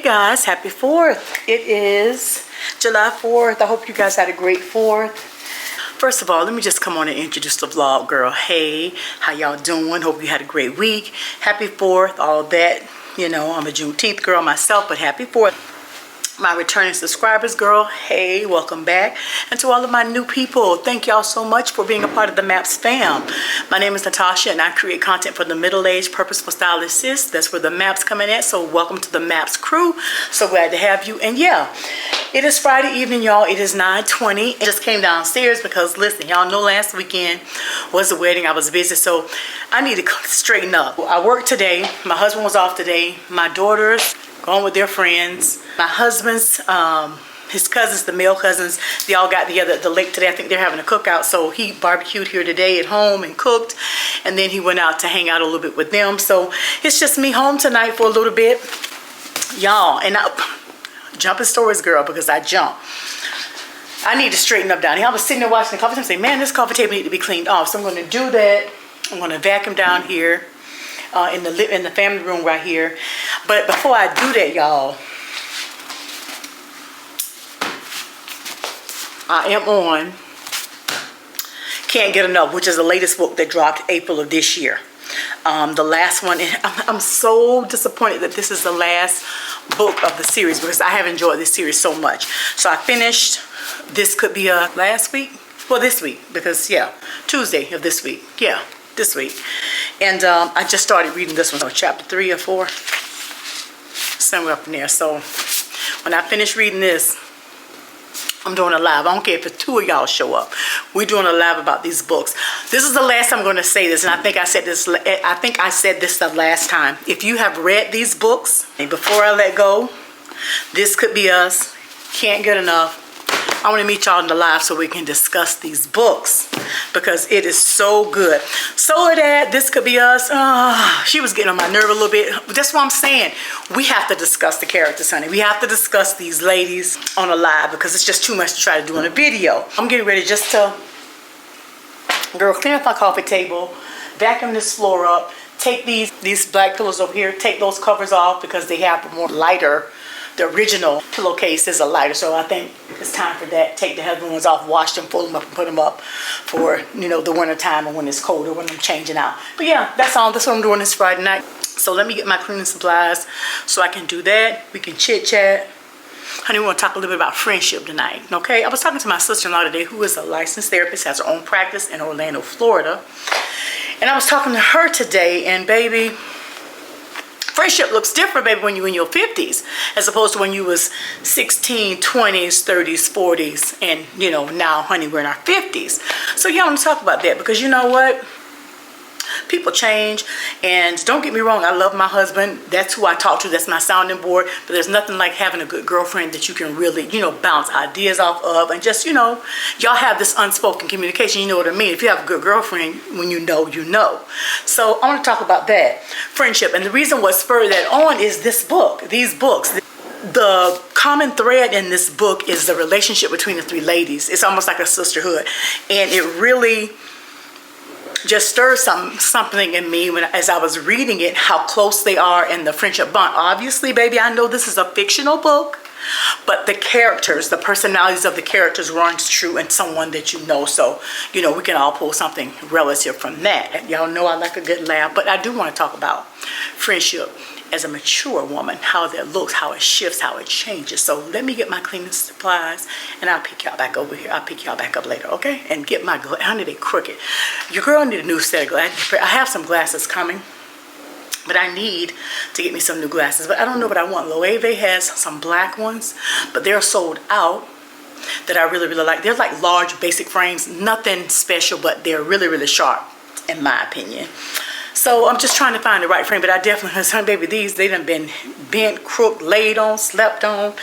guys, happy 4th. It is July 4th. I hope you guys had a great 4th. First of all, let me just come on and introduce the vlog, girl. Hey, how y'all doing? Hope you had a great week. Happy 4th, all that. You know, I'm a Juneteenth girl myself, but happy 4th. My returning subscribers, girl, hey, welcome back. And to all of my new people, thank y'all so much for being a part of the M.A.P.S fam. My name is Natasha, and I create content for the middle-aged, purposeful stylist sis. That's where the M.A.P.S coming at, so welcome to the M.A.P.S crew. So glad to have you. And yeah, it is Friday evening, y'all. It is 9:20. I just came downstairs because, listen, y'all know last weekend was the wedding. I was busy, so I need to straighten up. I worked today. My husband was off today. My daughters going with their friends. My husband's, his cousins, the male cousins, they all got together at the lake today. I think they're having a cookout, so he barbecued here today at home and cooked, and then he went out to hang out a little bit with them. So it's just me home tonight for a little bit, y'all. And I jumping stories, girl, because I jump. I need to straighten up down here. I was sitting there watching the coffee table and saying, man, this coffee table needs to be cleaned off. So I'm going to do that. I'm going to vacuum down here. In the family room right here. But before I do that, y'all, I am on Can't Get Enough, which is the latest book that dropped April of this year. The last one, I'm so disappointed that this is the last book of the series because I have enjoyed this series so much. So I finished This Could Be a last week, well, this week, because yeah, Tuesday of this week, yeah, this week. And I just started reading this one, chapter 3 or 4, somewhere up in there. So when I finish reading this, I'm doing a live. I don't care if 2 of y'all show up. We're doing a live about these books. This is the last I'm going to say this, and I think I said this. The last time. If you have read these books, and before I let go, This Could Be Us, Can't Get Enough. I want to meet y'all in the live so we can discuss these books because it is so good. So that This Could Be Us, she was getting on my nerve a little bit. That's what I'm saying. We have to discuss the characters, honey. We have to discuss these ladies on a live because it's just too much to try to do in a video. I'm getting ready just to, girl, clean up my coffee table, vacuum this floor up, take these black pillows over here, take those covers off because they have a more lighter. The original pillowcase is a lighter, so I think it's time for that. Take the heavy ones off, wash them, fold them up, and put them up for, you know, the winter time or when it's colder, when I'm changing out. But yeah, that's all. That's what I'm doing this Friday night. So let me get my cleaning supplies so I can do that. We can chit chat. Honey, we want to talk a little bit about friendship tonight, okay? I was talking to my sister-in-law today, who is a licensed therapist, has her own practice in Orlando, Florida. And I was talking to her today, and baby, friendship looks different, baby, when you're in your 50s as opposed to when you was 16, 20s, 30s, 40s, and, you know, now, honey, we're in our 50s. So, yeah, I want to talk about that because you know what? People change, and don't get me wrong, I love my husband. That's who I talk to. That's my sounding board. But there's nothing like having a good girlfriend that you can really, you know, bounce ideas off of, and just, you know, y'all have this unspoken communication. You know what I mean? If you have a good girlfriend, when you know, you know. So I want to talk about that friendship, and the reason what spurred that on is this book. These books. The common thread in this book is the relationship between the 3 ladies. It's almost like a sisterhood, and it really just stirred something in me as I was reading it, how close they are in the friendship bond. Obviously, baby, I know this is a fictional book, but the characters, the personalities of the characters runs true in someone that you know. So, you know, we can all pull something relative from that. Y'all know I like a good laugh, but I do want to talk about friendship as a mature woman, how that looks, how it shifts, how it changes. So let me get my cleaning supplies, and I'll pick y'all back over here. I'll pick y'all back up later, okay? And get my glasses. Honey, they crooked. Your girl need a new set of glasses. I have some glasses coming, but I need to get me some new glasses. But I don't know what I want. Loewe has some black ones, but they're sold out that I really, really like. They're like large, basic frames. Nothing special, but they're really, really sharp, in my opinion. So I'm just trying to find the right frame, but I definitely, son, baby, they done been bent, crooked, laid on, slept on.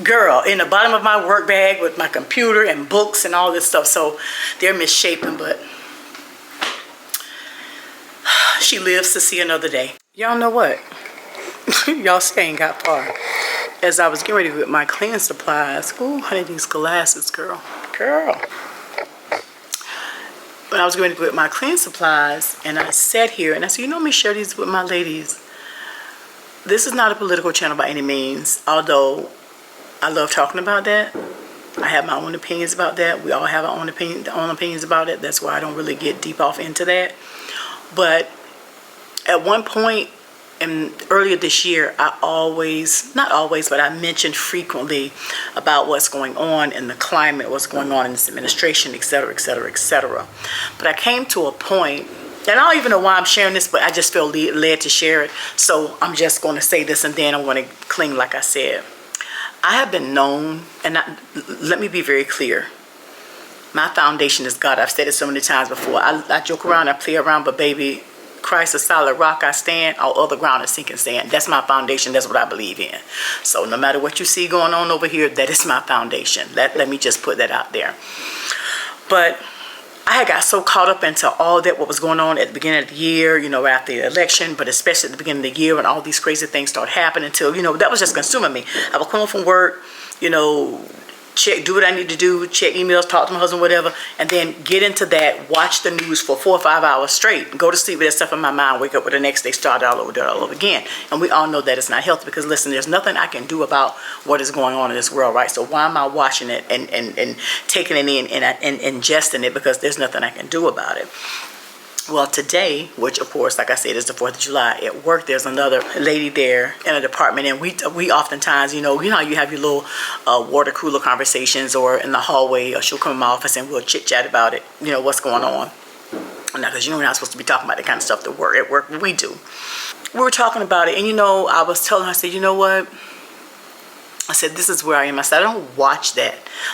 Girl, in the bottom of my work bag with my computer and books and all this stuff. So they're misshapen, but she lives to see another day. Y'all know what? Y'all ain't got far. As I was getting ready with my cleaning supplies, ooh, honey, these glasses, girl. When I was going to get my cleaning supplies, and I sat here and I said, you know, let me share these with my ladies. This is not a political channel by any means, although I love talking about that. I have my own opinions about that. We all have our own opinions about it. That's why I don't really get deep off into that. But at one point, and earlier this year, I always, not always, but I mentioned frequently about what's going on in the climate, what's going on in this administration, et cetera, et cetera, et cetera. But I came to a point, and I don't even know why I'm sharing this, but I just feel led to share it. So I'm just going to say this, and then I want to cling like I said. I have been known, and let me be very clear. My foundation is God. I've said it so many times before. I joke around, I play around, but baby, Christ, a solid rock I stand, all other ground is sinking sand. That's my foundation. That's what I believe in. So no matter what you see going on over here, that is my foundation. Let me just put that out there. But I had got so caught up into all that, what was going on at the beginning of the year, you know, after the election, but especially at the beginning of the year when all these crazy things started happening until, you know, that was just consuming me. I would come home from work, you know, do what I need to do, check emails, talk to my husband, whatever, and then get into that, watch the news for 4 or 5 hours straight, go to sleep with that stuff in my mind, wake up with the next day, start all over again. And we all know that it's not healthy because, listen, there's nothing I can do about what is going on in this world, right? So why am I watching it and taking it in and ingesting it, because there's nothing I can do about it. Well, today, which of course, like I said, is the 4th of July, at work there's another lady there in a department, and we oftentimes, you know how you have your little water cooler conversations, or in the hallway, or she'll come in my office and we'll chit chat about it, you know, what's going on. Now, because you know we're not supposed to be talking about that kind of stuff at work, but we do. We were talking about it, and you know, I was telling her, I said, you know what? I said, this is where I am. I said, I don't watch that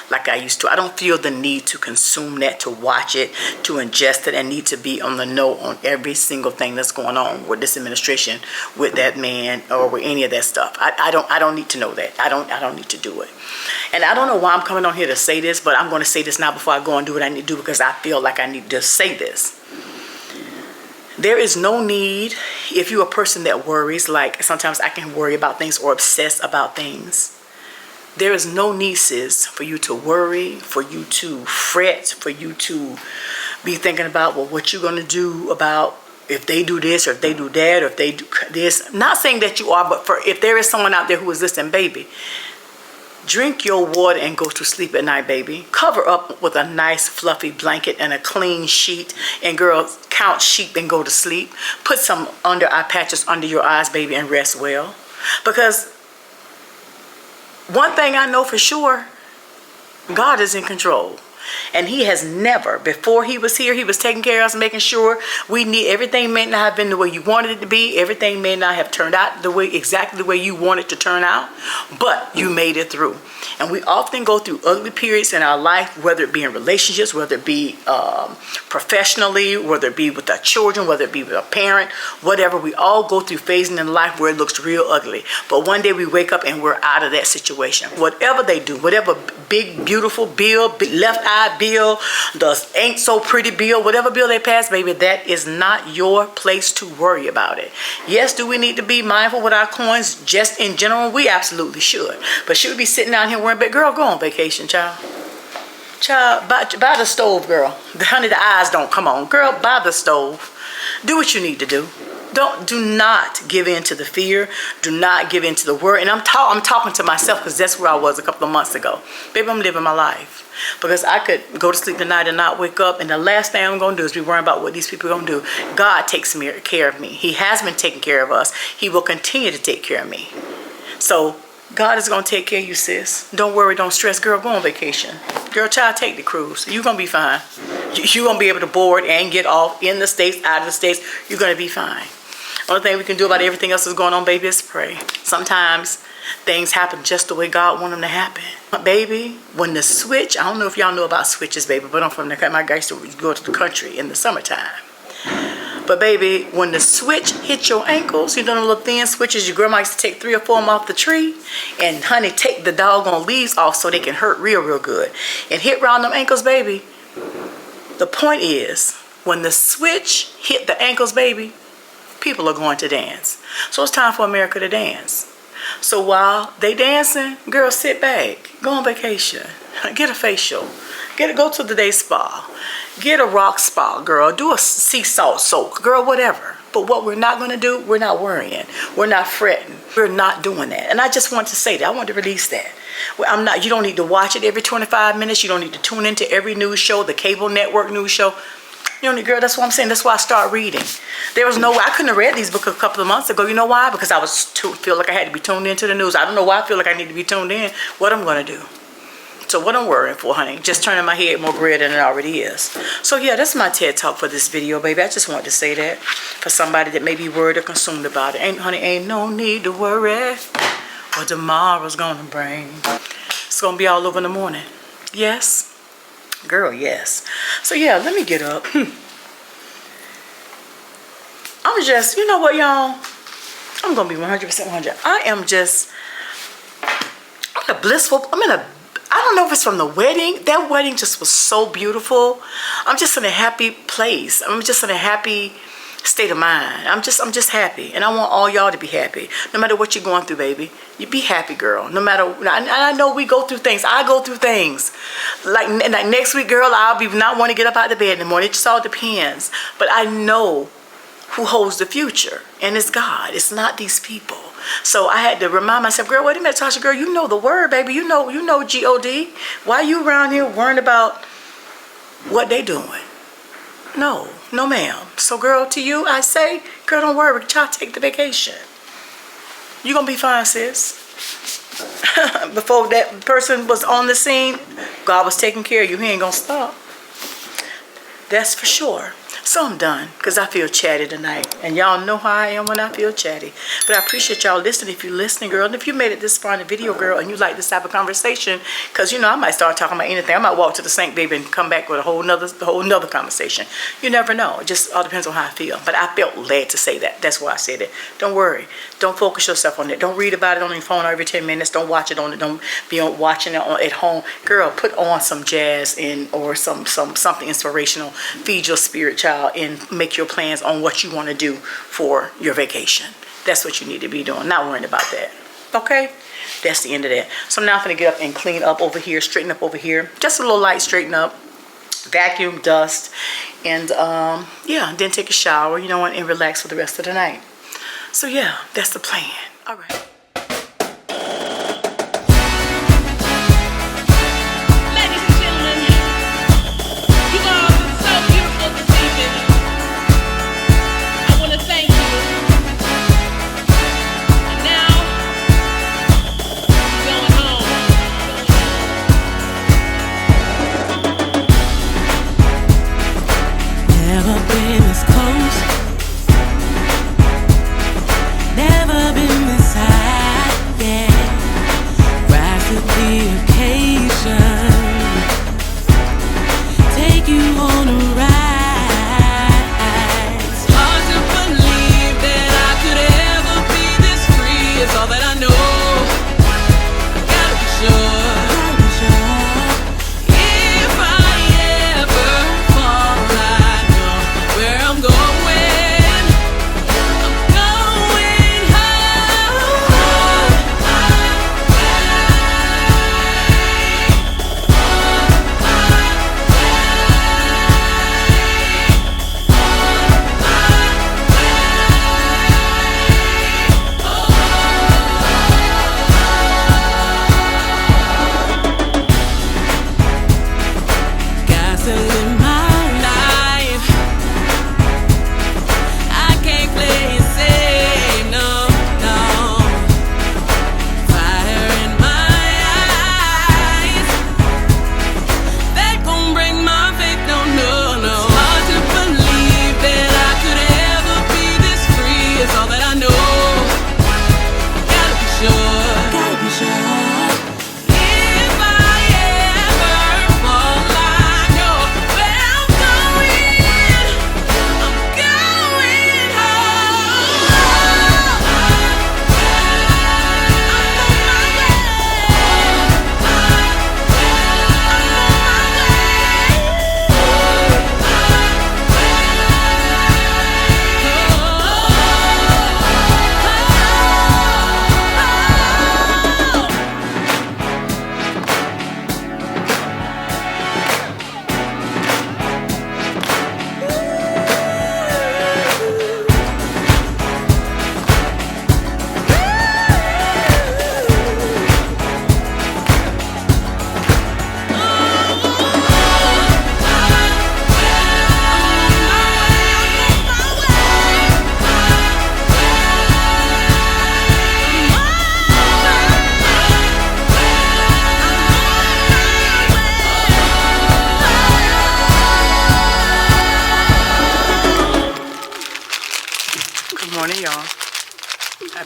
like I used to. I don't feel the need to consume that, to watch it, to ingest it, and need to be on the know on every single thing that's going on with this administration, with that man, or with any of that stuff. I don't need to know that. I don't need to do it. And I don't know why I'm coming on here to say this, but I'm going to say this now before I go and do what I need to do, because I feel like I need to say this. There is no need, if you're a person that worries, like sometimes I can worry about things or obsess about things. There is no need, sis, for you to worry, for you to fret, for you to be thinking about, well, what you're going to do about if they do this, or if they do that, or if they do this. Not saying that you are, but for if there is someone out there who is listening, baby, drink your water and go to sleep at night, baby. Cover up with a nice fluffy blanket and a clean sheet, and girl, count sheep and go to sleep. Put some under eye patches under your eyes, baby, and rest well. Because one thing I know for sure, God is in control. And he has never, before he was here, he was taking care of us, making sure we need, everything may not have been the way you wanted it to be. Everything may not have turned out exactly the way you wanted to turn out, but you made it through. And we often go through ugly periods in our life, whether it be in relationships, whether it be professionally, whether it be with our children, whether it be with a parent, whatever. We all go through phases in life where it looks real ugly. But one day we wake up and we're out of that situation. Whatever they do, whatever big, beautiful bill, left eye bill, the ain't so pretty bill, whatever bill they pass, baby, that is not your place to worry about it. Yes, do we need to be mindful with our coins just in general? We absolutely should. But should we be sitting down here worrying about, girl, go on vacation, child. Child, buy the stove, girl. Honey, the eyes don't come on. Girl, buy the stove. Do what you need to do. Do not give in to the fear. Do not give in to the worry. And I'm talking to myself, because that's where I was a couple of months ago. Baby, I'm living my life. Because I could go to sleep tonight and not wake up, and the last thing I'm going to do is be worrying about what these people are going to do. God takes care of me. He has been taking care of us. He will continue to take care of me. So God is going to take care of you, sis. Don't worry, don't stress. Girl, go on vacation. Girl, child, take the cruise. You're going to be fine. You're going to be able to board and get off in the States, out of the States. You're going to be fine. Only thing we can do about everything else that's going on, baby, is pray. Sometimes things happen just the way God wants them to happen. Baby, when the switch, I don't know if y'all know about switches, baby, but I'm from the country. My guys used to go to the country in the summertime. But baby, when the switch hits your ankles, you know them little thin switches your grandma used to take 3 or 4 of them off the tree, and honey, take the doggone leaves off so they can hurt real good. And hit round them ankles, baby. The point is, when the switch hit the ankles, baby, people are going to dance. So it's time for America to dance. So while they dancing, girl, sit back, go on vacation, get a facial, go to the day spa, get a rock spa, girl, do a sea salt soak, girl, whatever. But what we're not going to do, we're not worrying. We're not fretting. We're not doing that. And I just want to say that. I want to release that. Well, I'm not. You don't need to watch it every 25 minutes. You don't need to tune into every news show, the cable network news show. You know, girl, that's what I'm saying. That's why I start reading. There was no way. I couldn't have read these books a couple of months ago. You know why? Because I feel like I had to be tuned into the news. I don't know why I feel like I need to be tuned in. What I'm going to do. So what I'm worrying for, honey, just turning my head more gray than it already is. So yeah, that's my TED Talk for this video, baby. I just wanted to say that for somebody that may be worried or consumed about it. Ain't no need to worry what tomorrow's going to bring. It's going to be all over in the morning. Yes? Girl, yes. So yeah, let me get up. I'm just, you know what, y'all? I'm going to be 100% 100. I'm in a blissful, I don't know if it's from the wedding. That wedding just was so beautiful. I'm just in a happy place. I'm just in a happy state of mind. I'm just happy. And I want all y'all to be happy. No matter what you're going through, baby. You be happy, girl. No matter, I know we go through things. I go through things. Like next week, girl, I'll be not want to get up out of bed in the morning. It just all depends. But I know who holds the future. And it's God. It's not these people. So I had to remind myself, girl, wait a minute, Tasha, girl, you know the word, baby. You know G-O-D. Why you around here worrying about what they doing? No, ma'am. So, girl, to you, I say, girl, don't worry. Child, take the vacation. You gonna be fine, sis. Before that person was on the scene, God was taking care of you. He ain't gonna stop. That's for sure. So I'm done because I feel chatty tonight. And y'all know how I am when I feel chatty. But I appreciate y'all listening if you're listening, girl. And if you made it this far in the video, girl, and you like this type of conversation, because, you know, I might start talking about anything. I might walk to the sink, baby, and come back with a whole nother conversation. You never know. It just all depends on how I feel. But I felt led to say that. That's why I said it. Don't worry. Don't focus yourself on it. Don't read about it on your phone every 10 minutes. Don't watch it on it. Don't be on watching it at home. Girl, put on some jazz or something inspirational. Feed your spirit, child, and make your plans on what you want to do for your vacation. That's what you need to be doing. Not worrying about that. Okay? That's the end of that. So now I'm going to get up and clean up over here, straighten up over here. Just a little light straighten up. Vacuum, dust, and yeah, then take a shower, you know, and relax for the rest of the night. So yeah, that's the plan. All right. Never been this high.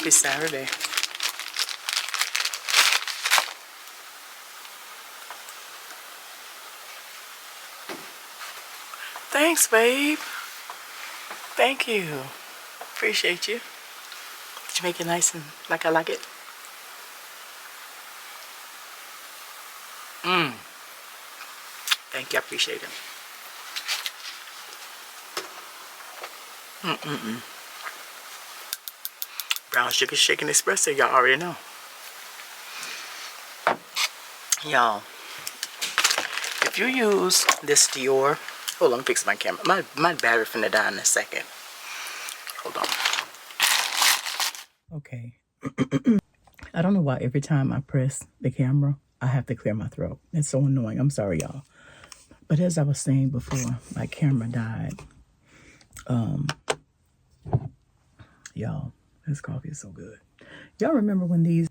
Happy Saturday. Thanks, babe. Thank you. Appreciate you. Did you make it nice and like I like it? Thank you. I appreciate it. Brown sugar shaken espresso. Y'all already know. Y'all, if you use this Dior, hold on, fix my camera. My battery finna die in a second. Hold on. Okay. I don't know why every time I press the camera, I have to clear my throat. It's so annoying. I'm sorry, y'all. But as I was saying before, my camera died. Y'all, this coffee is so good. Y'all remember when these,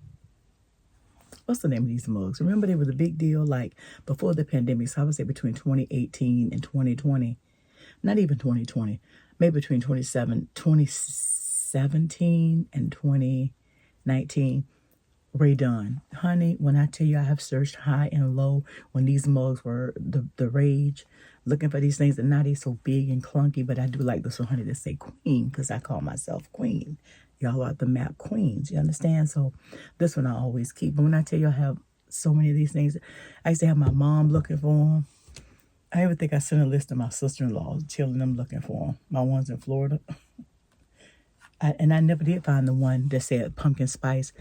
what's the name of these mugs? Remember they were the big deal, like before the pandemic. So I would say between 2018 and 2020. Not even 2020. Maybe between 2017 and 2019. Redone. Honey, when I tell you I have searched high and low when these mugs were the rage, looking for these things, and now they're so big and clunky, but I do like this one, honey, to say queen, because I call myself queen. Y'all are the M.A.P Queens, you understand? So this one I always keep. But when I tell you I have so many of these things, I used to have my mom looking for them. I even think I sent a list to my sister-in-laws, telling them looking for them. My ones in Florida. And I never did find the one that said pumpkin spice.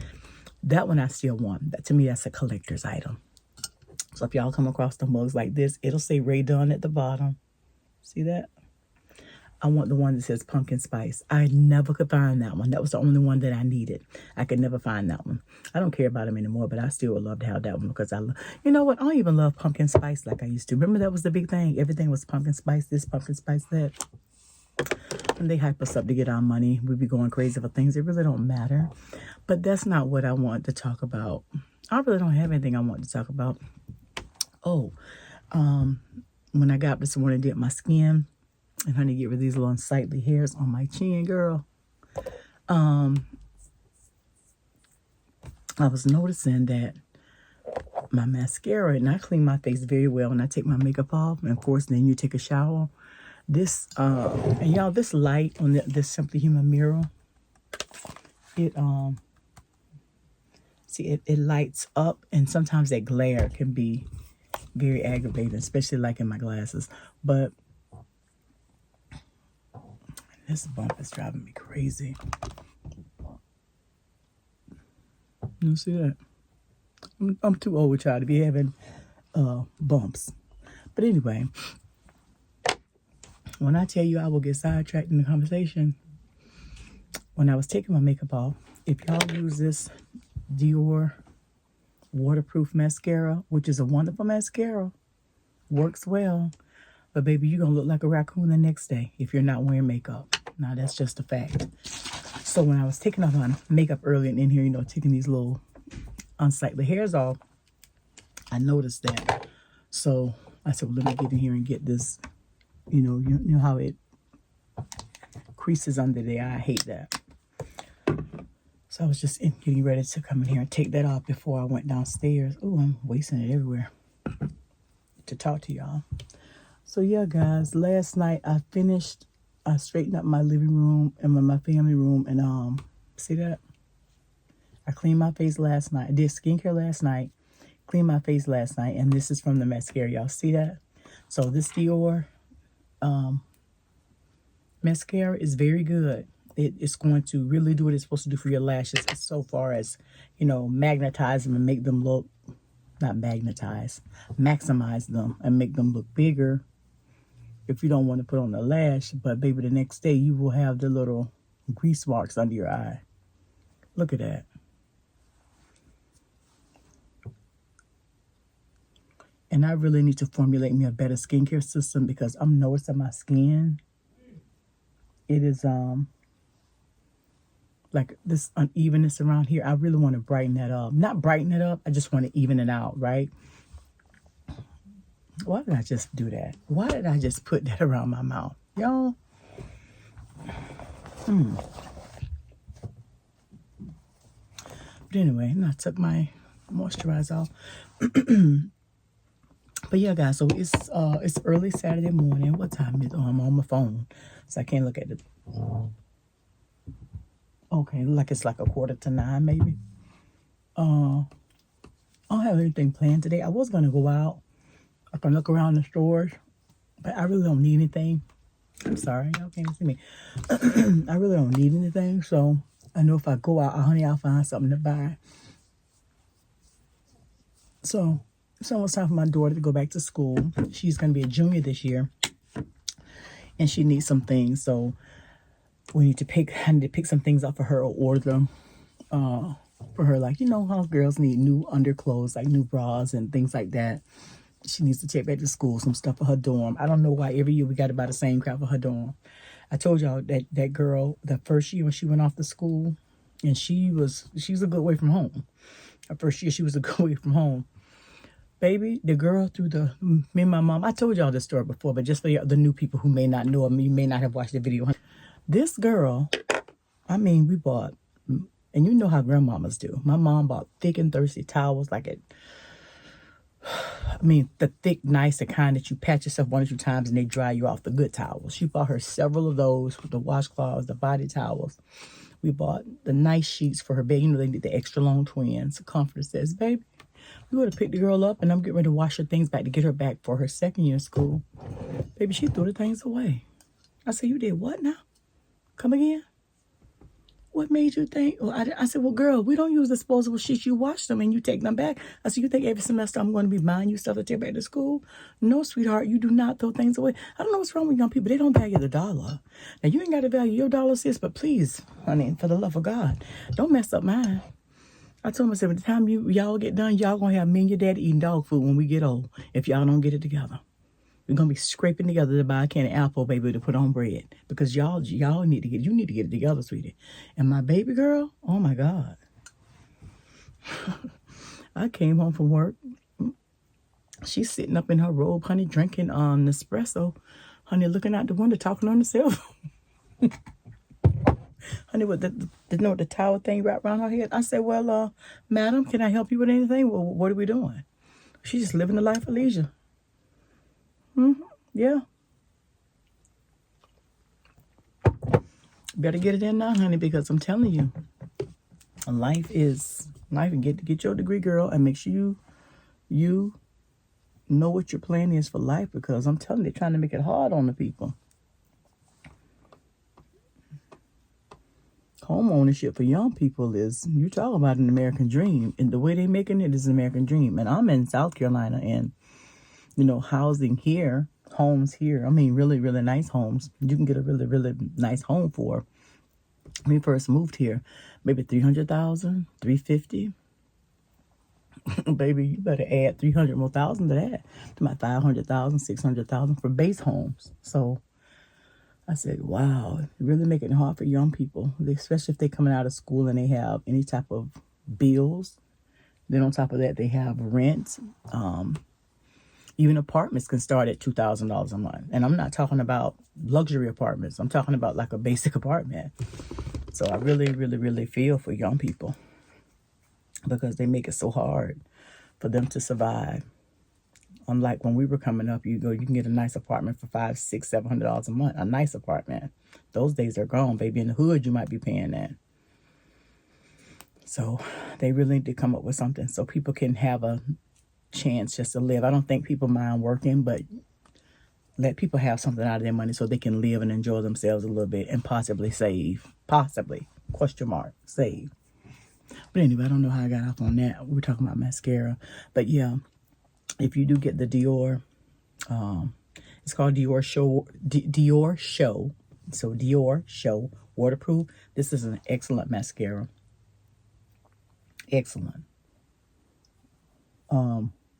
That one I still want. That, to me, that's a collector's item. So if y'all come across the mugs like this, it'll say Ray Dunn at the bottom. See that? I want the one that says pumpkin spice. I never could find that one. That was the only one that I needed. I could never find that one. I don't care about them anymore, but I still would love to have that one because you know what? I don't even love pumpkin spice like I used to. Remember that was the big thing? Everything was pumpkin spice this, pumpkin spice that. And they hype us up to get our money. We be going crazy for things that really don't matter. But that's not what I want to talk about. I really don't have anything I want to talk about. Oh, when I got up this morning, did my skin, and honey, get rid of these little unsightly hairs on my chin, girl. I was noticing that my mascara, and I clean my face very well when I take my makeup off, and of course, then you take a shower. This, and y'all, this light on this Simply Human mirror, it lights up, and sometimes that glare can be very aggravating, especially like in my glasses. But this bump is driving me crazy. You see that? I'm too old with y'all to be having bumps. But anyway, when I tell you I will get sidetracked in the conversation, when I was taking my makeup off, if y'all use this Dior waterproof mascara, which is a wonderful mascara, works well, but baby, you're gonna look like a raccoon the next day if you're not wearing makeup. Now that's just a fact. So when I was taking off my makeup earlier in here, you know, taking these little unsightly hairs off, I noticed that. So I said, well, let me get in here and get this, you know how it creases under the eye. I hate that. So I was just getting ready to come in here and take that off before I went downstairs. Oh, I'm wasting it everywhere to talk to y'all. So yeah, guys, last night I straightened up my living room and my family room, and see that? I cleaned my face last night. I did skincare last night, cleaned my face last night, and this is from the mascara. Y'all see that? So this Dior mascara is very good. It's going to really do what it's supposed to do for your lashes, so far as, you know, magnetize them and make them look, not magnetize, maximize them and make them look bigger if you don't want to put on the lash. But baby, the next day you will have the little grease marks under your eye. Look at that. And I really need to formulate me a better skincare system because I'm noticing my skin, it is like this unevenness around here. I really want to brighten that up. Not brighten it up, I just want to even it out, right? Why did I just do that? Why did I just put that around my mouth? Y'all? But anyway, and I took my moisturizer off. But yeah, guys, so it's early Saturday morning. What time is it? Oh, I'm on my phone, so I can't look at it. Okay, like it's like 8:45 maybe. I don't have anything planned today. I was gonna go out. I can look around the stores, but I really don't need anything. I'm sorry, y'all can't see me. I really don't need anything, so I know if I go out, honey, I'll find something to buy. So it's almost time for my daughter to go back to school. She's gonna be a junior this year, and she needs some things. So I need to pick some things up for her or order them for her. Like, you know how girls need new underclothes, like new bras and things like that. She needs to take back to school some stuff for her dorm. I don't know why every year we got to buy the same crap for her dorm. I told y'all that girl, the first year when she went off to school, and she's a good way from home. Her first year she was a good way from home. Baby, the girl me and my mom, I told y'all this story before, but just for the new people who may not know, you may not have watched the video. This girl, I mean, we bought, and you know how grandmamas do. My mom bought thick and thirsty towels, the thick, nice, the kind that you pat yourself 1 or 2 times and they dry you off, the good towels. She bought her several of those, the washcloths, the body towels. We bought the nice sheets for her bed. You know, they did the extra long twins. The comforter says, baby, we would have picked the girl up and I'm getting ready to wash her things back to get her back for her second year of school. Baby, she threw the things away. I said, you did what now? Come again? What made you think? Well, I said, well, girl, we don't use disposable sheets. You wash them and you take them back. I said, you think every semester I'm going to be buying you stuff to take back to school? No, sweetheart, you do not throw things away. I don't know what's wrong with young people. They don't value the dollar. Now, you ain't got to value your dollar, sis, but please, honey, for the love of God, don't mess up mine. I told myself, by the time y'all get done, y'all going to have me and your daddy eating dog food when we get old if y'all don't get it together. We're going to be scraping together to buy a can of apple, baby, to put on bread. Because y'all need to get it together, sweetie. And my baby girl, oh my God. I came home from work. She's sitting up in her robe, honey, drinking Nespresso. Honey, looking out the window, talking on the cell phone. Honey, with the towel thing wrapped around her head. I said, well, madam, can I help you with anything? Well, what are we doing? She's just living the life of leisure. Yeah. Better get it in now, honey, because I'm telling you, life and get your degree, girl, and make sure you know what your plan is for life, because I'm telling you, they're trying to make it hard on the people. Home ownership for young people is, you talk about an American dream, and the way they're making it is an American dream. And I'm in South Carolina, and housing here, homes here, I mean, really, really nice homes. You can get a really, really nice home for, when we first moved here, maybe $300,000, $350,000. Baby, you better add 300 more thousand to that, to my 500,000, 600,000 for base homes. So I said, wow, really making it hard for young people, especially if they're coming out of school and they have any type of bills. Then on top of that, they have rent. Even apartments can start at $2,000 a month. And I'm not talking about luxury apartments. I'm talking about like a basic apartment. So I really, really, really feel for young people, because they make it so hard for them to survive. Unlike when we were coming up, you can get a nice apartment for $500, $600, $700 a month. A nice apartment. Those days are gone, baby. In the hood, you might be paying that. So they really need to come up with something so people can have a chance just to live. I don't think people mind working, but let people have something out of their money so they can live and enjoy themselves a little bit and possibly save. Possibly. Question mark. Save. But anyway, I don't know how I got off on that. We were talking about mascara. But yeah, if you do get the Dior, it's called Dior Show. Dior Show. So Dior Show waterproof. This is an excellent mascara. Excellent.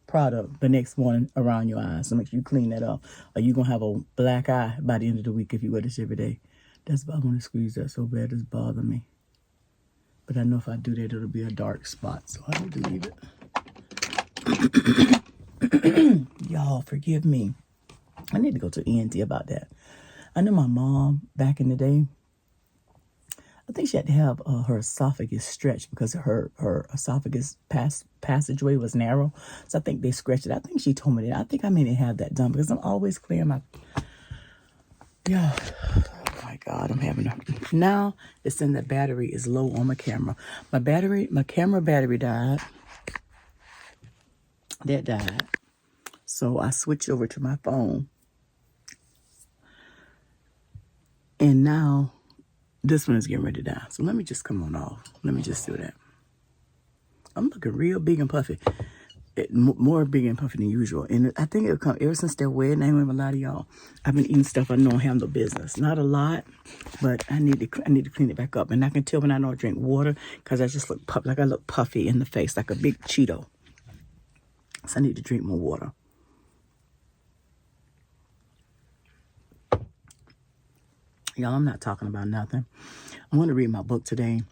Product, the next one around your eyes. So make sure you clean that up, or you're going to have a black eye by the end of the week if you wear this every day. That's why I want to squeeze that so bad it's bothering me. But I know if I do that, it'll be a dark spot, so I need to leave it. Y'all, forgive me. I need to go to ENT about that. I know my mom, back in the day, I think she had to have her esophagus stretched because her esophagus passageway was narrow. So I think they scratched it. I think she told me that. I think I may need to have that done because I'm always clearing my... Yeah. Oh my God, I'm having a... Now it's in the battery is low on my camera. My camera battery died. That died. So I switched over to my phone. And now this one is getting ready to die. So let me just come on off. Let me just do that. I'm looking real big and puffy. More big and puffy than usual. And I think it'll come ever since that wedding. I ain't gonna lie to y'all. I've been eating stuff I know I have no business. Not a lot, but I need to clean it back up. And I can tell when I don't drink water because I just look like I look puffy in the face, like a big Cheeto. So I need to drink more water. Y'all, I'm not talking about nothing. I want to read my book today.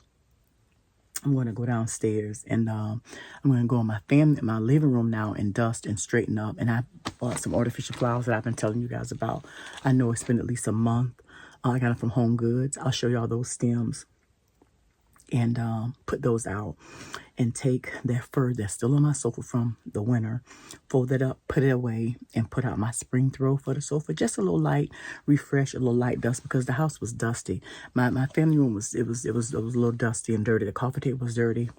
I'm going to go downstairs and I'm going to go in my living room now and dust and straighten up. And I bought some artificial flowers that I've been telling you guys about. I know it's been at least a month. I got them from Home Goods. I'll show y'all those stems and put those out and take that fur that's still on my sofa from the winter, fold it up, put it away, and put out my spring throw for the sofa. Just a little light refresh, a little light dust because the house was dusty. My family room was a little dusty and dirty. The coffee table was dirty.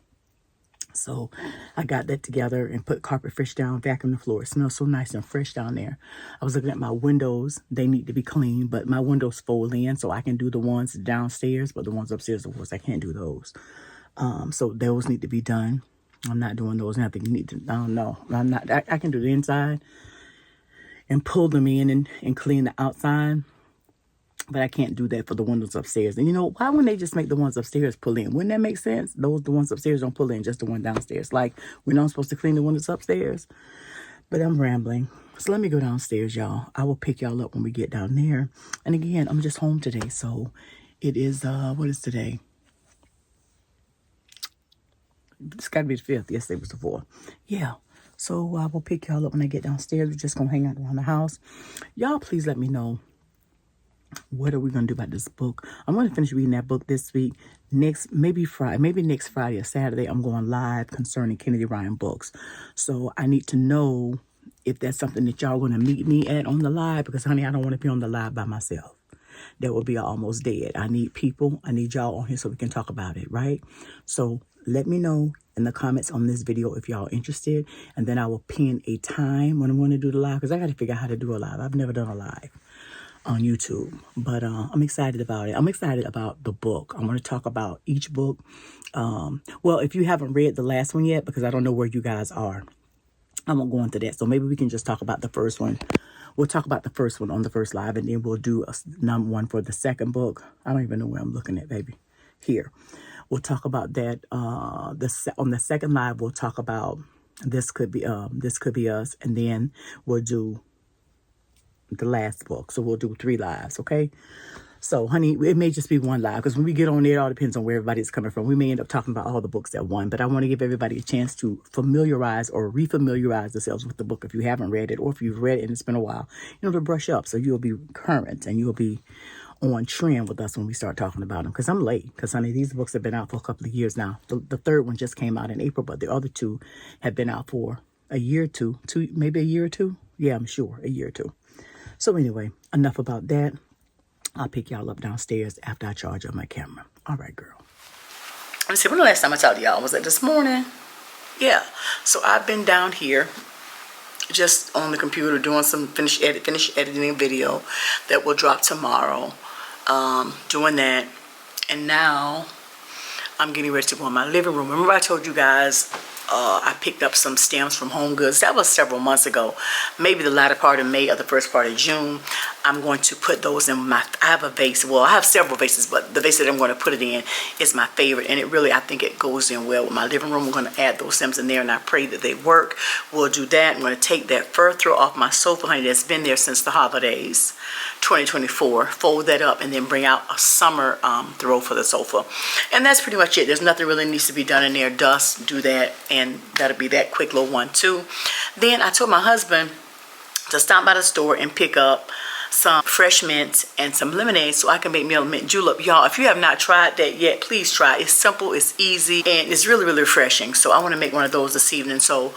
So I got that together and put carpet fresh down, vacuum the floor. It smells so nice and fresh down there. I was looking at my windows. They need to be clean, but my windows fold in so I can do the ones downstairs, but the ones upstairs, of course, I can't do those. So those need to be done. I'm not doing those. I think you need to, I don't know. I can do the inside and pull them in and clean the outside. But I can't do that for the windows upstairs. And you know, why wouldn't they just make the ones upstairs pull in? Wouldn't that make sense? The ones upstairs don't pull in, just the one downstairs. Like, we're not supposed to clean the windows upstairs. But I'm rambling. So let me go downstairs, y'all. I will pick y'all up when we get down there. And again, I'm just home today. So it is, what is today? It's got to be the 5th. Yesterday was the 4th. Yeah. So I will pick y'all up when I get downstairs. We're just going to hang out around the house. Y'all, please let me know. What are we going to do about this book? I'm going to finish reading that book this week. Maybe next Friday or Saturday, I'm going live concerning Kennedy Ryan books. So I need to know if that's something that y'all going to meet me at on the live. Because, honey, I don't want to be on the live by myself. That would be almost dead. I need people. I need y'all on here so we can talk about it, right? So let me know in the comments on this video if y'all are interested. And then I will pin a time when I'm going to do the live. Because I got to figure out how to do a live. I've never done a live on YouTube, but I'm excited about it. I'm excited about the book. I'm going to talk about each book. Well, if you haven't read the last one yet, because I don't know where you guys are, I won't go into that. So maybe we can just talk about the first one. We'll talk about the first one on the first live, and then we'll do a number one for the second book. I don't even know where I'm looking at, baby. Here. We'll talk about that. On the second live, we'll talk about This Could Be Us, and then we'll do the last book. So we'll do 3 lives, okay? So, honey, it may just be one live because when we get on there, it all depends on where everybody's coming from. We may end up talking about all the books at one, but I want to give everybody a chance to familiarize or refamiliarize themselves with the book if you haven't read it, or if you've read it and it's been a while, to brush up so you'll be current and you'll be on trend with us when we start talking about them. Because I'm late, because, honey, these books have been out for a couple of years now. The third one just came out in April, but the other 2 have been out for a year or two, maybe a year or 2. Yeah, I'm sure, a year or 2. So anyway, enough about that. I'll pick y'all up downstairs after I charge up my camera. All right, girl. Let me see, when the last time I talked to y'all? Was it this morning? Yeah. So I've been down here just on the computer doing some finish editing a video that will drop tomorrow. Doing that. And now I'm getting ready to go in my living room. Remember I told you guys I picked up some stems from Home Goods. That was several months ago, maybe the latter part of May or the first part of June. I'm going to put those in I have a vase. Well, I have several vases, but the vase that I'm going to put it in is my favorite. And I think it goes in well with my living room. I'm going to add those stems in there, and I pray that they work. We'll do that. I'm going to take that fur throw off my sofa, honey, that's been there since the holidays, 2024. Fold that up and then bring out a summer throw for the sofa. And that's pretty much it. There's nothing really needs to be done in there. Dust, do that, and that'll be that quick little one too. Then I told my husband to stop by the store and pick up some fresh mint and some lemonade so I can make me a mint julep. Y'all, if you have not tried that yet, please try. It's simple, it's easy, and it's really, really refreshing. So I want to make one of those this evening. So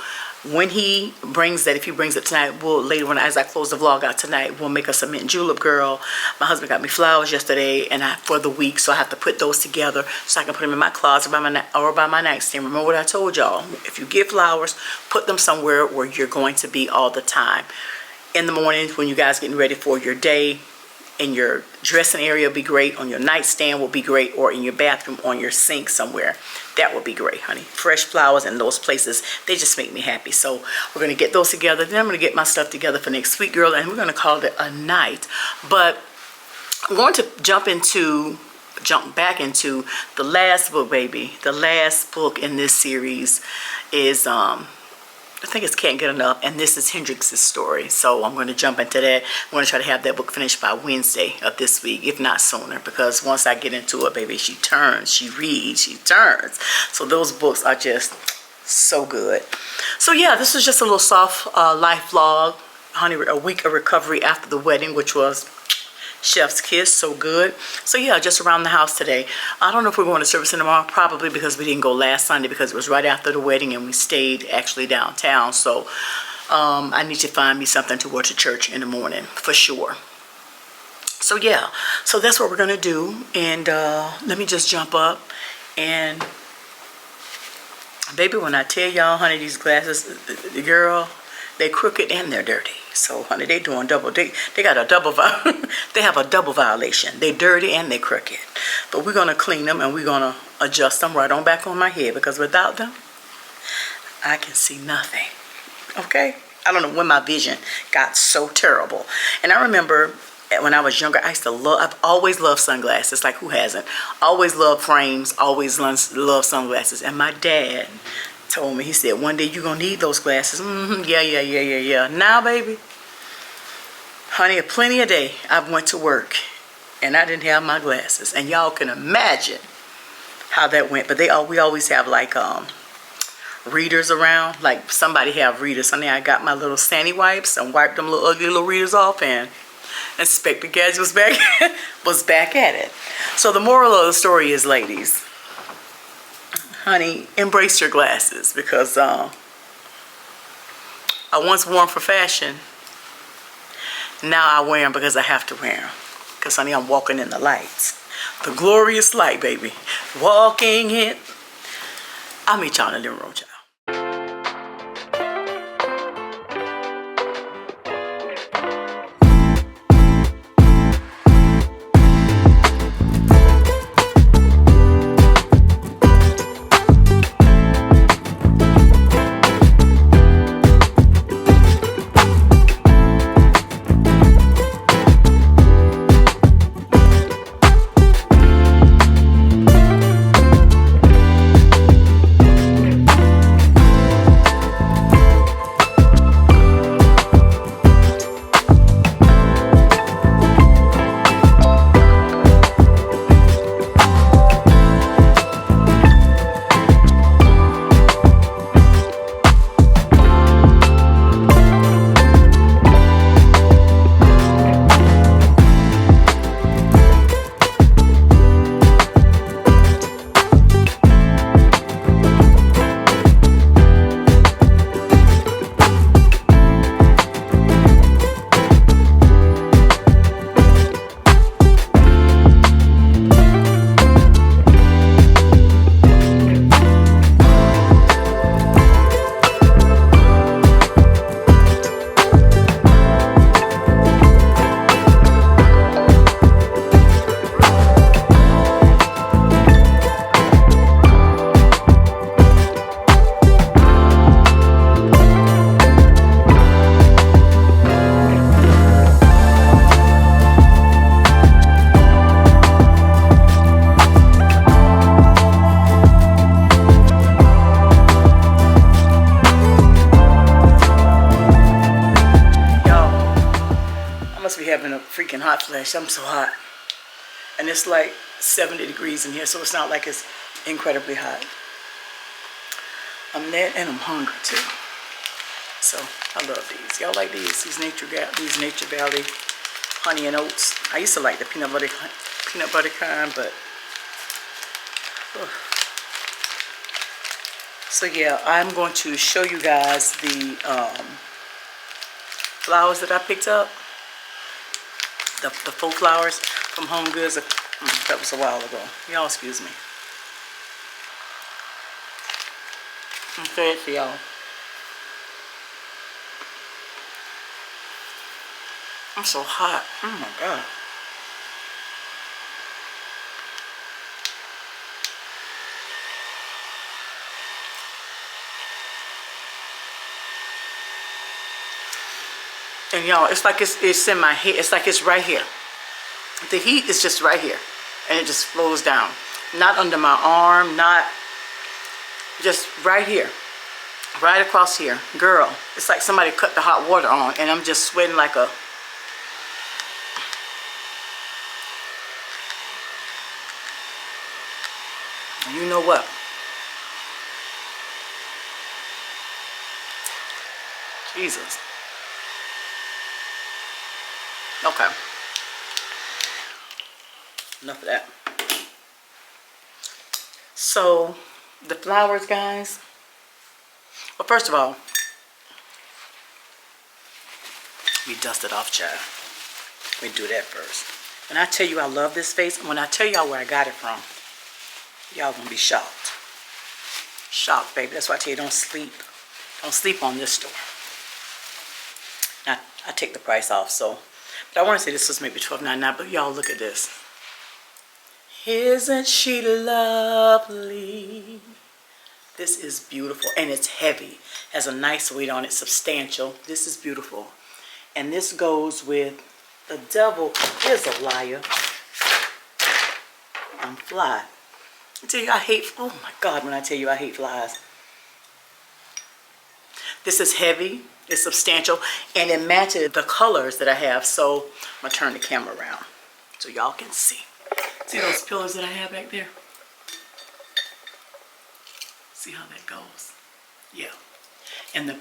when he brings that, if he brings it tonight, we'll later on, as I close the vlog out tonight, we'll make us a mint julep, girl. My husband got me flowers yesterday and for the week, so I have to put those together so I can put them in my closet or by my nightstand. Remember what I told y'all? If you get flowers, put them somewhere where you're going to be all the time. In the mornings when you guys getting ready for your day, in your dressing area will be great, on your nightstand will be great, or in your bathroom on your sink somewhere. That would be great, honey. Fresh flowers in those places, they just make me happy. So we're going to get those together. Then I'm going to get my stuff together for next week, girl, and we're going to call it a night. But I'm going to jump back into the last book, baby. The last book in this series is I think it's Can't Get Enough, and this is Hendrix's story. So I'm going to jump into that. I'm going to try to have that book finished by Wednesday of this week, if not sooner, because once I get into it, baby, she turns, she reads, she turns. So those books are just so good. So yeah, this is just a little soft life vlog, honey, a week of recovery after the wedding, which was chef's kiss, so good. So yeah, just around the house today. I don't know if we're going to service tomorrow, probably, because we didn't go last Sunday because it was right after the wedding and we stayed actually downtown. So I need to find me something to wear to church in the morning for sure. So yeah, so that's what we're gonna do. And let me just jump up. And baby, when I tell y'all, honey, these glasses, girl, they crooked and they're dirty. So, honey, they doing double. They got a double. They have a double violation. They dirty and they crooked. But we're gonna clean them and we're gonna adjust them right on back on my head, because without them, I can see nothing. Okay? I don't know when my vision got so terrible. And I remember when I was younger, I've always loved sunglasses. Like, who hasn't? Always loved frames. Always loved sunglasses. And my dad told me, he said, one day you're gonna need those glasses. Yeah. Now, baby, honey, plenty a day I went to work and I didn't have my glasses, and y'all can imagine how that went. But we always have like readers around, like somebody have readers. Honey, I got my little sandy wipes and wiped them little ugly little readers off, and Inspector Gadget was back at it. So the moral of the story is, ladies, honey, embrace your glasses, because I once wore them for fashion. Now I wear them because I have to wear them. Because, honey, I'm walking in the lights. The glorious light, baby. Walking in. I'll meet y'all in the living room, child. Hot flash. I'm so hot, and it's like 70 degrees in here, so it's not like it's incredibly hot. I'm mad and I'm hungry too. So I love these. Y'all like these? These Nature Valley honey and oats. I used to like the peanut butter kind, but ugh. So yeah, I'm going to show you guys the flowers that I picked up. The faux flowers from Home Goods. That was a while ago. Y'all excuse me. I'm fed for y'all. I'm so hot. Oh my God. And y'all, it's like it's in my head. It's like it's right here. The heat is just right here. And it just flows down. Not under my arm, not just right here. Right across here. Girl, it's like somebody cut the hot water on and I'm just sweating like a... You know what? Jesus. Okay. Enough of that. So, the flowers, guys. Well, first of all, we dust it off, child. We do that first. When I tell you I love this vase, and when I tell y'all where I got it from, y'all gonna be shocked. Shocked, baby. That's why I tell you don't sleep. Don't sleep on this store. Now, I take the price off, so. But I want to say this was maybe $12.99, but y'all look at this. Isn't she lovely? This is beautiful, and it's heavy. Has a nice weight on it, substantial. This is beautiful. And this goes with the devil is a liar. I'm fly. I tell you, I hate, oh my God, when I tell you I hate flies. This is heavy, it's substantial, and it matches the colors that I have. So I'm gonna turn the camera around so y'all can see. See those pillars that I have back there? See how that goes? Yeah. And the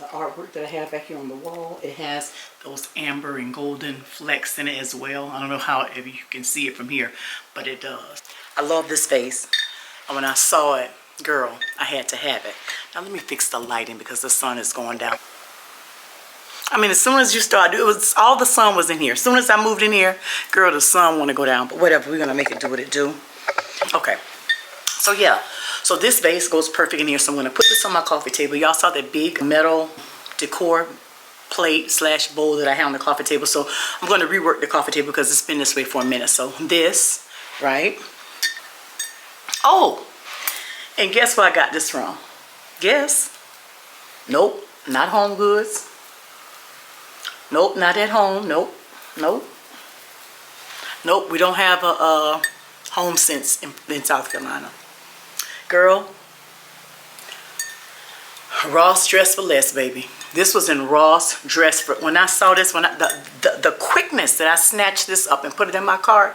artwork that I have back here on the wall, it has those amber and golden flecks in it as well. I don't know how if you can see it from here, but it does. I love this vase. And when I saw it, girl, I had to have it. Now let me fix the lighting because the sun is going down. I mean, as soon as you start, it was all the sun was in here. As soon as I moved in here, girl, the sun want to go down. But whatever, we're gonna make it do what it do. Okay. So yeah, so this vase goes perfect in here. So I'm gonna put this on my coffee table. Y'all saw that big metal decor plate / bowl that I have on the coffee table. So I'm gonna rework the coffee table because it's been this way for a minute. So this, right? Oh, and guess where I got this from? Guess? Nope, not Home Goods. Nope, not at home. Nope, nope. Nope, we don't have a Home Sense in South Carolina. Girl, Ross Dress for Less, baby. This was in Ross Dress for, when I saw this, when the quickness that I snatched this up and put it in my cart,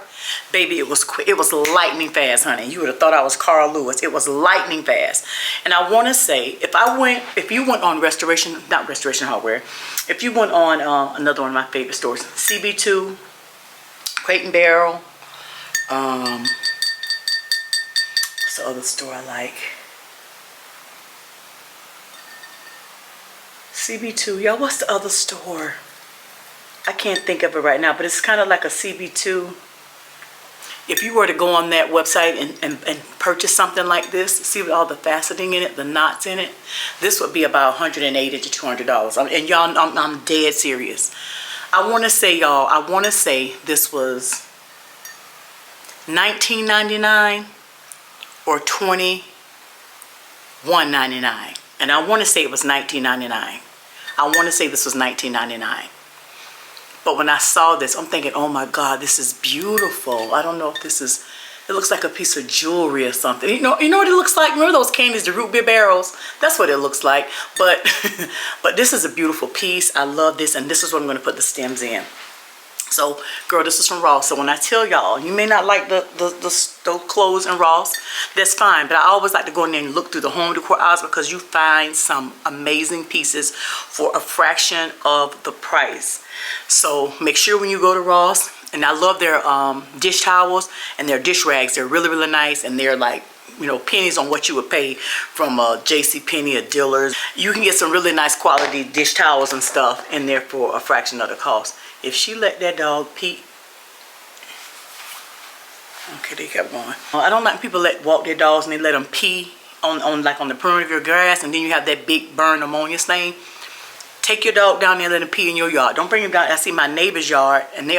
baby, it was quick. It was lightning fast, honey. You would have thought I was Carl Lewis. It was lightning fast. And I want to say, if you went on not Restoration Hardware, if you went on another one of my favorite stores, CB2, Crate and Barrel, what's the other store I like? CB2, y'all, what's the other store? I can't think of it right now, but it's kind of like a CB2. If you were to go on that website and purchase something like this, see with all the faceting in it, the knots in it, this would be about $180 to $200. And y'all, I'm dead serious. I want to say, y'all, this was $19.99 or $21.99. And I want to say it was $19.99. I want to say this was $19.99. But when I saw this, I'm thinking, oh my God, this is beautiful. I don't know if this is, it looks like a piece of jewelry or something. You know what it looks like? Remember those candies, the root beer barrels? That's what it looks like. But but this is a beautiful piece. I love this, and this is what I'm going to put the stems in. So, girl, this is from Ross. So when I tell y'all, you may not like those clothes in Ross, that's fine. But I always like to go in there and look through the home decor aisles because you find some amazing pieces for a fraction of the price. So make sure when you go to Ross, and I love their dish towels and their dish rags. They're really, really nice, and they're like, you know, pennies on what you would pay from JCPenney or Dillard's. You can get some really nice quality dish towels and stuff in there for a fraction of the cost. If she let that dog pee, okay, they kept going. I don't like people walk their dogs and they let them pee on like on the perimeter of your grass, and then you have that big burn ammonia stain. Take your dog down there and let him pee in your yard. Don't bring him down. I see my neighbor's yard, and they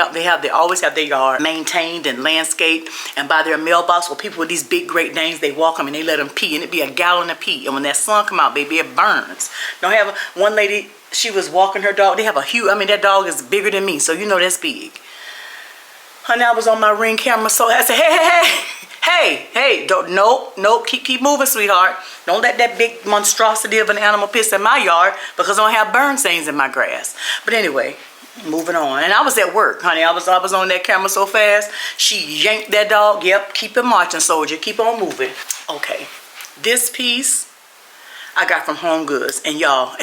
always have their yard maintained and landscaped, and by their mailbox, where people with these big Great Danes, they walk them and they let them pee, and it'd be a gallon of pee. And when that sun come out, baby, it burns. Don't have one lady. She was walking her dog. They have a huge. I mean, that dog is bigger than me, so you know that's big. Honey, I was on my Ring camera, so I said, hey, don't, nope, keep moving, sweetheart. Don't let that big monstrosity of an animal piss in my yard because I don't have burn stains in my grass. But anyway, moving on. And I was at work, honey. I was on that camera so fast. She yanked that dog. Yep, keep it marching, soldier. Keep on moving. Okay, this piece I got from Home Goods, and y'all,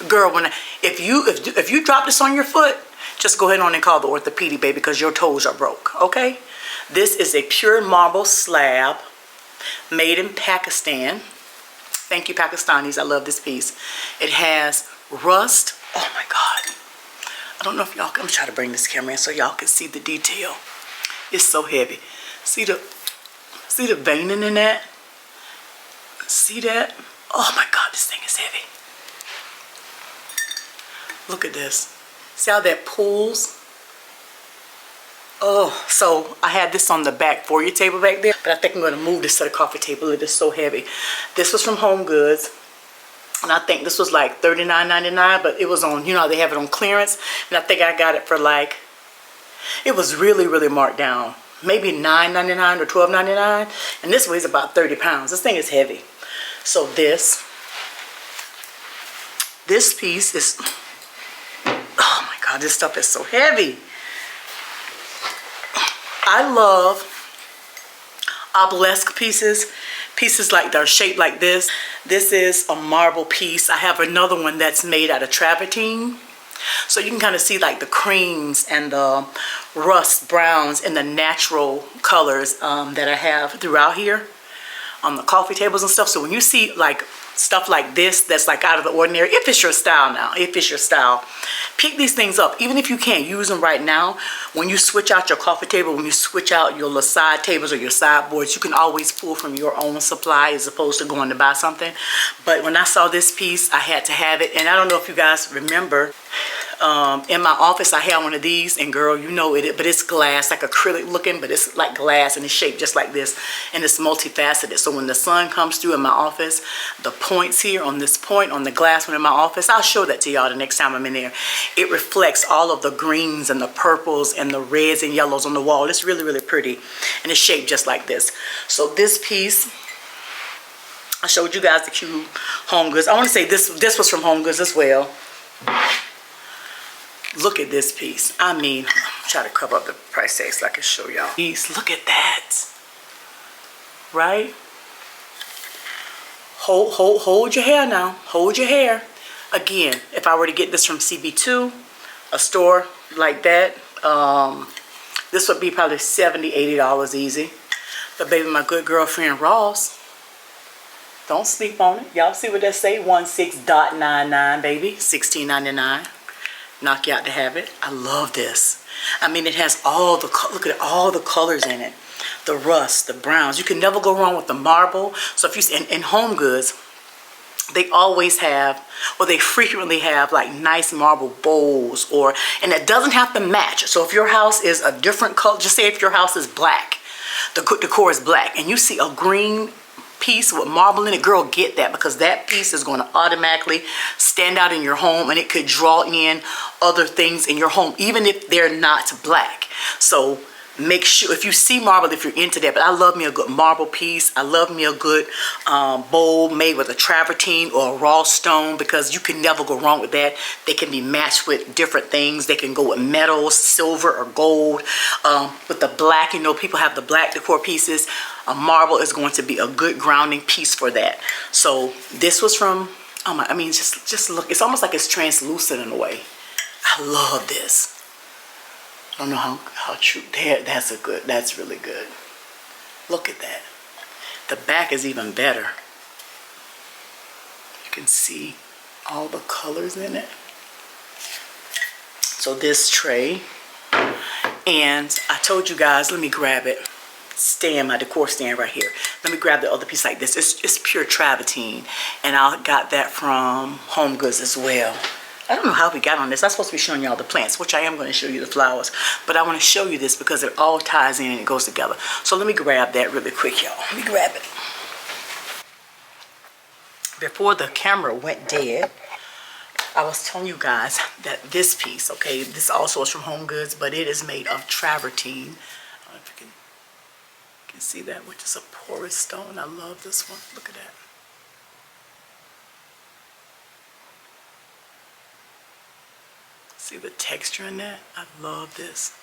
girl, if you drop this on your foot, just go ahead on and call the orthopedic, baby, because your toes are broke, okay? This is a pure marble slab made in Pakistan. Thank you, Pakistanis. I love this piece. It has rust. Oh my God. I don't know if y'all, I'm trying to bring this camera in so y'all can see the detail. It's so heavy. See the veining in that? See that? Oh my God, this thing is heavy. Look at this. See how that pulls? Oh, so I had this on the back for your table back there, but I think I'm going to move this to the coffee table. It is so heavy. This was from Home Goods, and I think this was like $39.99, but it was on, you know, they have it on clearance, and I think I got it for like, it was really, really marked down. Maybe $9.99 or $12.99, and this weighs about 30 pounds. This thing is heavy. So this piece is, oh my God, this stuff is so heavy. I love obelisk pieces like that are shaped like this. This is a marble piece. I have another one that's made out of travertine. So you can kind of see like the creams and the rust browns and the natural colors that I have throughout here on the coffee tables and stuff. So when you see like stuff like this that's like out of the ordinary, if it's your style now, if it's your style, pick these things up. Even if you can't use them right now, when you switch out your coffee table, when you switch out your little side tables or your sideboards, you can always pull from your own supply as opposed to going to buy something. But when I saw this piece, I had to have it. And I don't know if you guys remember, in my office I had one of these, and girl, you know it, but it's glass, like acrylic looking, but it's like glass, and it's shaped just like this, and it's multifaceted. So when the sun comes through in my office, the points here on this point on the glass one in my office, I'll show that to y'all the next time I'm in there. It reflects all of the greens and the purples and the reds and yellows on the wall. It's really, really pretty, and it's shaped just like this. So this piece, I showed you guys the cute Home Goods. I want to say this was from Home Goods as well. Look at this piece. I mean, I'm trying to cover up the price tag so I can show y'all. Look at that. Right? Hold your hair now. Hold your hair. Again, if I were to get this from CB2, a store like that, this would be probably $70, $80 easy. But baby, my good girlfriend Ross, don't sleep on it. Y'all see what that say? 16.99, baby. $16.99. Knock you out to have it. I love this. I mean, it has all the, look at all the colors in it. The rust, the browns. You can never go wrong with the marble. So if you see in Home Goods, they always have, or they frequently have like nice marble bowls, or, and it doesn't have to match. So if your house is a different color, just say if your house is black, the decor is black, and you see a green piece with marble in it, girl, get that, because that piece is going to automatically stand out in your home, and it could draw in other things in your home even if they're not black. So make sure, if you see marble, if you're into that, but I love me a good marble piece. I love me a good bowl made with a travertine or a raw stone, because you can never go wrong with that. They can be matched with different things. They can go with metals, silver or gold. With the black, you know, people have the black decor pieces. A marble is going to be a good grounding piece for that. So this was from, I mean, just look. It's almost like it's translucent in a way. I love this. I don't know how true. That's really good. Look at that. The back is even better. You can see all the colors in it. So this tray, and I told you guys, let me grab it. Stand, my decor stand right here. Let me grab the other piece like this. It's pure travertine, and I got that from Home Goods as well. I don't know how we got on this. I'm supposed to be showing y'all the plants, which I am going to show you the flowers, but I want to show you this because it all ties in and it goes together. So let me grab that really quick, y'all. Let me grab it. Before the camera went dead, I was telling you guys that this piece, okay, this also is from Home Goods, but it is made of travertine. I don't know if you can see that, which is a porous stone. I love this one. Look at that. See the texture in that? I love this.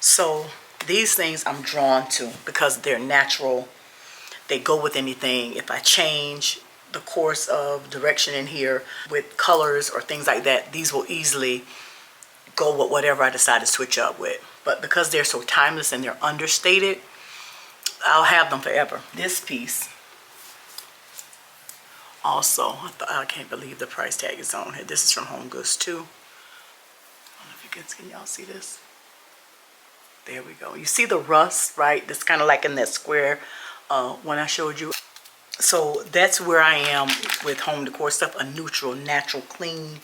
So these things I'm drawn to because they're natural. They go with anything. If I change the course of direction in here with colors or things like that, these will easily go with whatever I decide to switch up with. But because they're so timeless and they're understated, I'll have them forever. This piece also, I can't believe the price tag is on here. This is from Home Goods too. Can y'all see this? There we go. You see the rust, right? That's kind of like in that square one I showed you. So that's where I am with home decor stuff. A neutral, natural, clean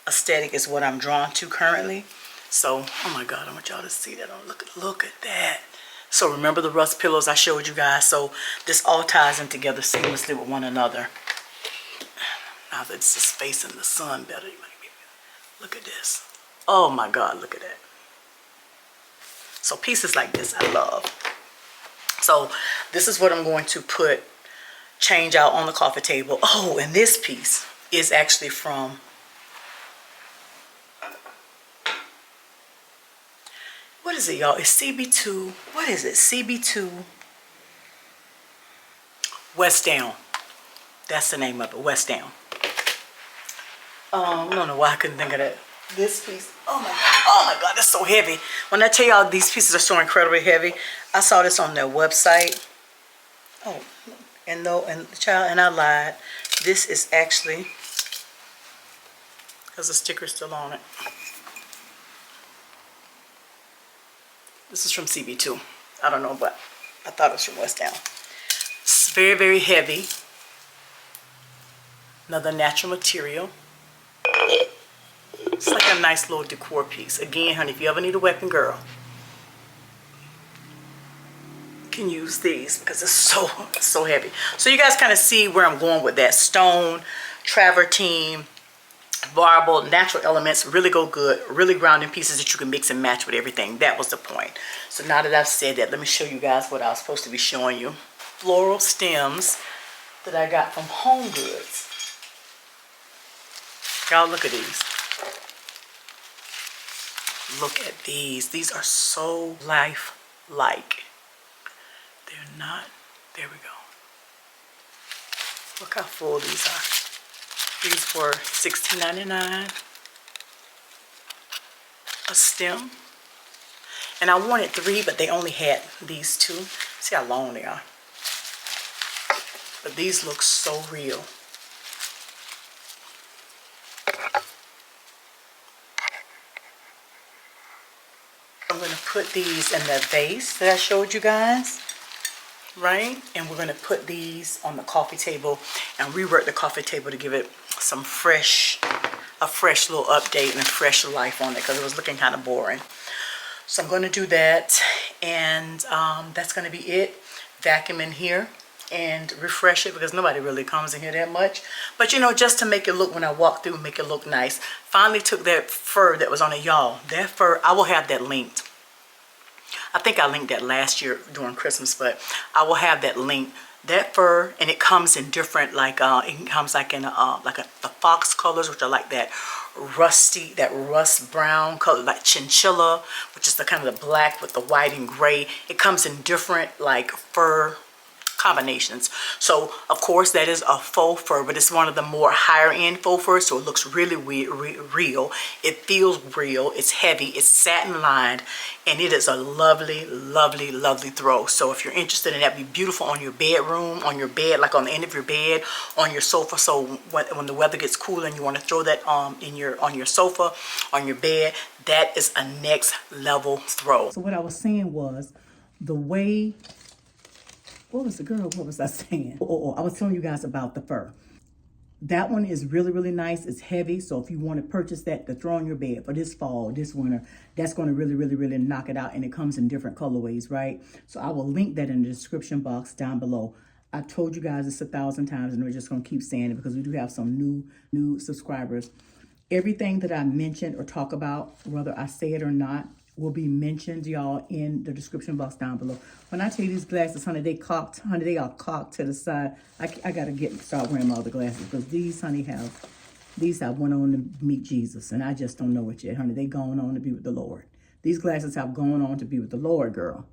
aesthetic is what I'm drawn to currently. So, oh my God, I want y'all to see that. Look at that. So remember the rust pillows I showed you guys? So this all ties in together seamlessly with one another. Now that it's just facing the sun better, you might be. Look at this. Oh my God, look at that. So pieces like this I love. So this is what I'm going to change out on the coffee table. Oh, and this piece is actually from, what is it, y'all? It's CB2, what is it? CB2 West Down. That's the name of it, West Down. I don't know why I couldn't think of that. This piece, oh my God, that's so heavy. When I tell y'all these pieces are so incredibly heavy, I saw this on their website. Oh, and I lied. This is actually, because the sticker's still on it. This is from CB2. I don't know, but I thought it was from West Down. It's very, very heavy. Another natural material. It's like a nice little decor piece. Again, honey, if you ever need a weapon, girl, you can use these because it's so heavy. So you guys kind of see where I'm going with that. Stone, travertine, marble, natural elements really go good. Really grounding pieces that you can mix and match with everything. That was the point. So now that I've said that, let me show you guys what I was supposed to be showing you. Floral stems that I got from Home Goods. Y'all look at these. Look at these. These are so life-like. They're not. There we go. Look how full these are. These were $16.99 a stem. And I wanted 3, but they only had these 2. See how long they are. But these look so real. I'm going to put these in the vase that I showed you guys, right? And we're going to put these on the coffee table and rework the coffee table to give it some a fresh little update and a fresh life on it because it was looking kind of boring. So I'm going to do that, and that's going to be it. Vacuum in here and refresh it because nobody really comes in here that much. But you know, just to make it look, when I walk through, make it look nice. Finally took that fur that was on it, y'all. That fur, I will have that linked. I think I linked that last year during Christmas, but I will have that link. That fur, and it comes in different, like it comes like in the fox colors, which are like that rusty, that rust brown color, like chinchilla, which is the kind of the black with the white and gray. It comes in different like fur combinations. So of course that is a faux fur, but it's one of the more higher end faux furs, so it looks really real. It feels real. It's heavy. It's satin lined, and it is a lovely throw. So if you're interested in that, be beautiful on your bedroom, on your bed, like on the end of your bed, on your sofa. So when the weather gets cool and you want to throw that on your sofa, on your bed, that is a next level throw. So what I was saying was the way. What was I saying? I was telling you guys about the fur. That one is really nice. It's heavy. So if you want to purchase that to throw on your bed for this fall, this winter, that's going to really knock it out. And it comes in different colorways, right? So I will link that in the description box down below. I told you guys this 1,000 times, and we're just going to keep saying it because we do have some new subscribers. Everything that I mentioned or talk about, whether I say it or not, will be mentioned, y'all, in the description box down below. When I tell you these glasses, honey, they are cocked to the side. I gotta start wearing my other glasses because these, honey, have went on to meet Jesus, and I just don't know it yet, honey. They going on to be with the Lord. These glasses have gone on to be with the Lord, girl.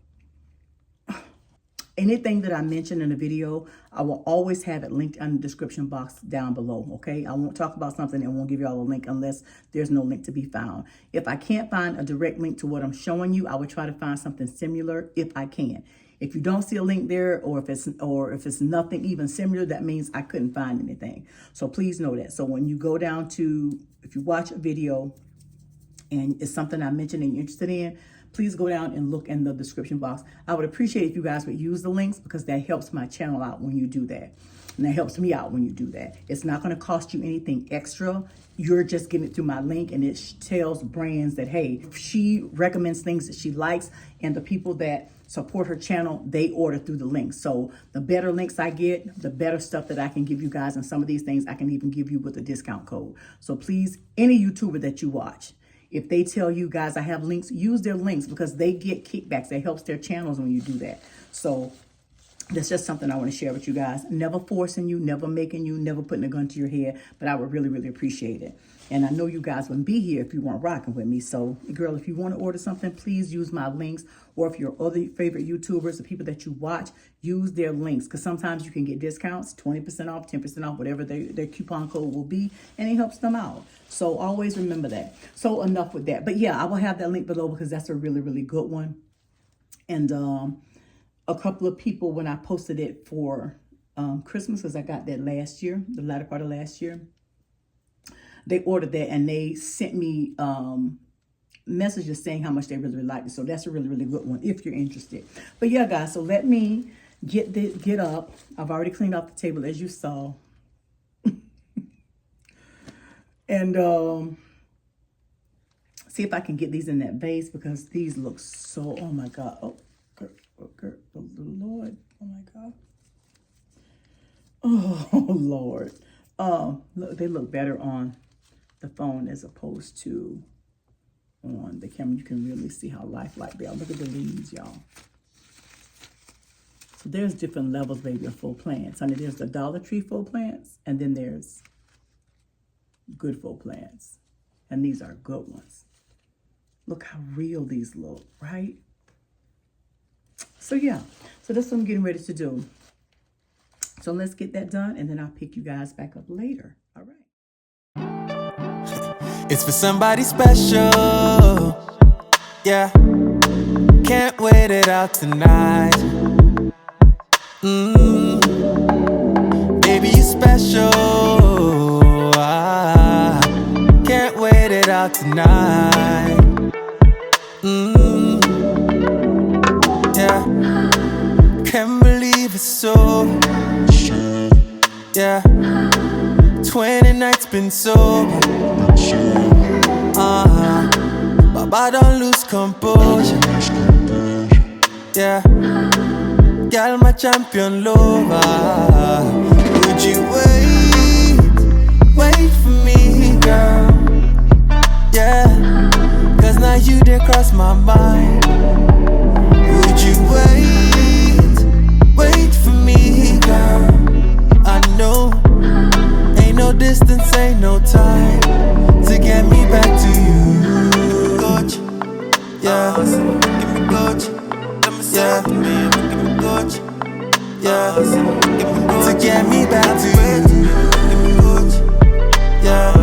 Anything that I mentioned in the video, I will always have it linked in the description box down below, okay? I won't talk about something and won't give you all a link unless there's no link to be found. If I can't find a direct link to what I'm showing you, I will try to find something similar if I can. If you don't see a link there, or if it's nothing even similar, that means I couldn't find anything. So please know that. So when you go down to, if you watch a video and it's something I mentioned and you're interested in, please go down and look in the description box. I would appreciate if you guys would use the links because that helps my channel out when you do that. And that helps me out when you do that. It's not going to cost you anything extra. You're just getting it through my link, and it tells brands that, hey, she recommends things that she likes, and the people that support her channel, they order through the links. So the better links I get, the better stuff that I can give you guys. And some of these things I can even give you with a discount code. So please, any YouTuber that you watch, if they tell you guys I have links, use their links because they get kickbacks. It helps their channels when you do that. So that's just something I want to share with you guys. Never forcing you, never making you, never putting a gun to your head, but I would really appreciate it. And I know you guys wouldn't be here if you weren't rocking with me. So, girl, if you want to order something, please use my links. Or if your other favorite YouTubers, the people that you watch, use their links. Because sometimes you can get discounts, 20% off, 10% off, whatever their coupon code will be. And it helps them out. So always remember that. So enough with that. But yeah, I will have that link below because that's a really good one. And a couple of people, when I posted it for Christmas, because I got that last year, the latter part of last year, they ordered that and they sent me messages saying how much they really liked it. So that's a really good one if you're interested. But yeah, guys, so let me get up. I've already cleaned off the table, as you saw. And see if I can get these in that vase because these look so, oh my God. Oh, Lord. Oh my God. Oh, Lord. Look, they look better on the phone as opposed to on the camera. You can really see how lifelike they are. Look at the leaves, y'all. So there's different levels, baby, of faux plants. Honey, there's the Dollar Tree faux plants, and then there's good faux plants. And these are good ones. Look how real these look, right? So yeah, so that's what I'm getting ready to do. So let's get that done, and then I'll pick you guys back up later. All right. It's for somebody special. Yeah. Can't wait it out tonight. Baby, you special. Can't wait it out tonight. Yeah. Can't believe it's so. Yeah. 20 nights been sober. Baba don't lose composure. Yeah. Girl, my champion lover. Would you wait for me, girl? Yeah. Cause now you did cross my mind. Yeah, yeah, to get me back to you. Yeah.